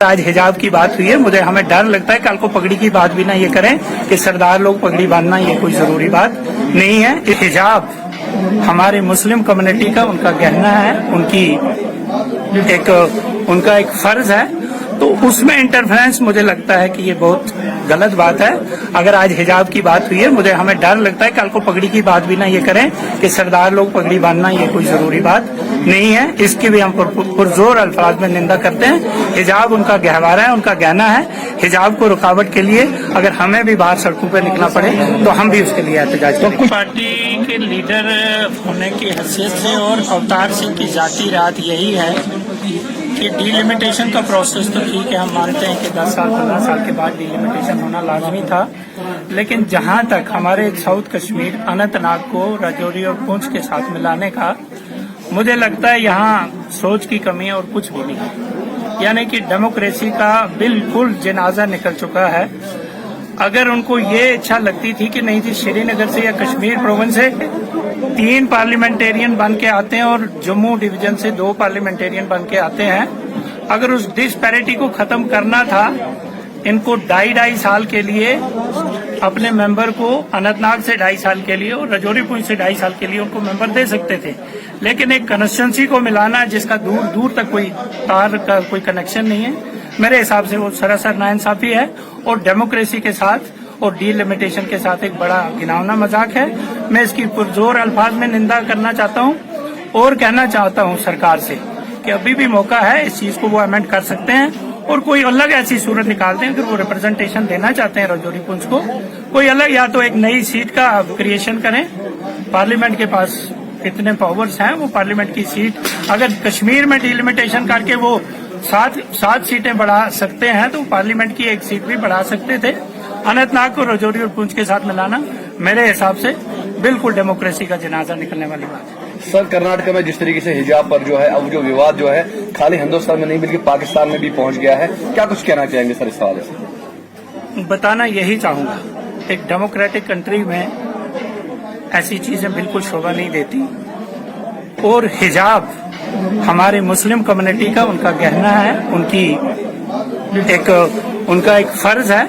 आज हिजाब की बात हुई है, मुझे हमें डर लगता है कल को पगड़ी की बात भी ना ये करें कि सरदार लोग पगड़ी बांधना ये कोई जरूरी बात नहीं है। हिजाब हमारे मुस्लिम कम्युनिटी का उनका गहना है, उनका एक फर्ज है, तो उसमें इंटरफेरेंस मुझे लगता है कि ये बहुत गलत बात है। अगर आज हिजाब की बात हुई है, मुझे हमें डर लगता है कल को पगड़ी की बात भी ना ये करें कि सरदार लोग पगड़ी बांधना ये कोई जरूरी बात नहीं है। इसकी भी हम पुरजोर अल्फाज में निंदा करते हैं। हिजाब उनका गहवारा है, उनका गहना है। हिजाब को रुकावट के लिए अगर हमें भी बाहर सड़कों पर निकलना पड़े तो हम भी उसके लिए एहतजाज करें। कुछ पार्टी के लीडर होने की हैसियत से और अवतार सिंह की जाती रात यही है कि डिलिमिटेशन का प्रोसेस तो ठीक है, हम मानते हैं कि 10 साल 15 साल के बाद डिलिमिटेशन होना लाजमी था, लेकिन जहां तक हमारे साउथ कश्मीर अनंतनाग को राजौरी और पुंछ के साथ मिलाने का, मुझे लगता है यहाँ सोच की कमी है और कुछ भी नहीं है। यानी कि डेमोक्रेसी का बिल्कुल जनाजा निकल चुका है। अगर उनको ये इच्छा लगती थी कि नहीं जी श्रीनगर से या कश्मीर प्रोविंस से 3 पार्लियामेंटेरियन बन के आते हैं और जम्मू डिवीजन से 2 पार्लियामेंटेरियन बन के आते हैं, अगर उस डिस्पैरिटी को खत्म करना था, इनको 2.5 साल के लिए अपने मेंबर को अनंतनाग से 2.5 साल के लिए और राजौरी पुंछ से 2.5 साल के लिए उनको मेंबर दे सकते थे। लेकिन एक कंस्टिट्यूंसी को मिलाना जिसका दूर दूर तक कोई तार का कोई कनेक्शन नहीं है, मेरे हिसाब से वो सरासर नाइंसाफी है और डेमोक्रेसी के साथ और डीलिमिटेशन के साथ एक बड़ा घिनौना मजाक है। मैं इसकी पुरजोर अल्फाज में निंदा करना चाहता हूं और कहना चाहता हूं सरकार से कि अभी भी मौका है, इस चीज को वो अमेंड कर सकते हैं और कोई अलग ऐसी सूरत निकालते हैं। अगर वो रिप्रेजेंटेशन देना चाहते हैं राजौरी पुंछ को, कोई अलग या तो एक नई सीट का क्रिएशन करें। पार्लियामेंट के पास इतने पावर्स हैं, वो पार्लियामेंट की सीट अगर कश्मीर में डिलिमिटेशन करके वो 7 सीटें बढ़ा सकते हैं तो पार्लियामेंट की एक सीट भी बढ़ा सकते थे। अनंतनाग को राजौरी और पुंछ के साथ मिलाना मेरे हिसाब से बिल्कुल डेमोक्रेसी का जनाजा निकलने वाली बात है। सर, कर्नाटक में जिस तरीके से हिजाब पर जो है अब जो विवाद जो है खाली हिंदुस्तान में नहीं बल्कि पाकिस्तान में भी पहुंच गया है, क्या कुछ कहना चाहेंगे सर इस हवाले से? बताना यही चाहूंगा, एक डेमोक्रेटिक कंट्री में ऐसी चीजें बिल्कुल शोभा नहीं देती और हिजाब हमारे मुस्लिम कम्युनिटी का उनका गहना है, उनका एक फर्ज है,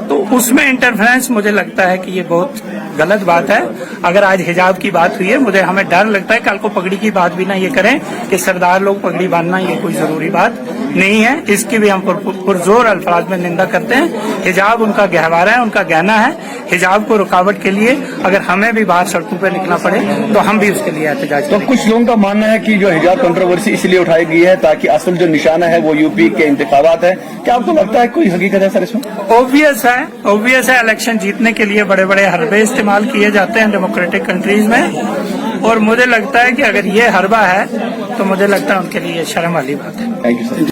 तो उसमें इंटरफेरेंस मुझे लगता है कि ये बहुत गलत बात है। अगर आज हिजाब की बात हुई है, मुझे हमें डर लगता है कल को पगड़ी की बात भी ना ये करें कि सरदार लोग पगड़ी बांधना ये कोई जरूरी बात नहीं है। इसकी भी हम पुरजोर अल्फाज में निंदा करते हैं। हिजाब उनका गहवारा है, उनका गहना है। हिजाब को रुकावट के लिए अगर हमें भी बाहर सड़कों पर निकलना पड़े तो हम भी उसके लिए एहतजाज करें। तो कुछ लोगों का मानना है कि जो हिजाब कंट्रोवर्सी इसलिए उठाई गई है ताकि असल जो निशाना है वो यूपी के इंतखाबात है। क्या आपको लगता है कोई हकीकत है सर इसमें? ऑब्वियस है इलेक्शन जीतने के लिए बड़े बड़े हरबे इस्तेमाल किए जाते हैं डेमोक्रेटिक कंट्रीज में, और मुझे लगता है कि अगर ये हरबा है तो मुझे लगता है उनके लिए शर्म वाली बात है। Thank you sir.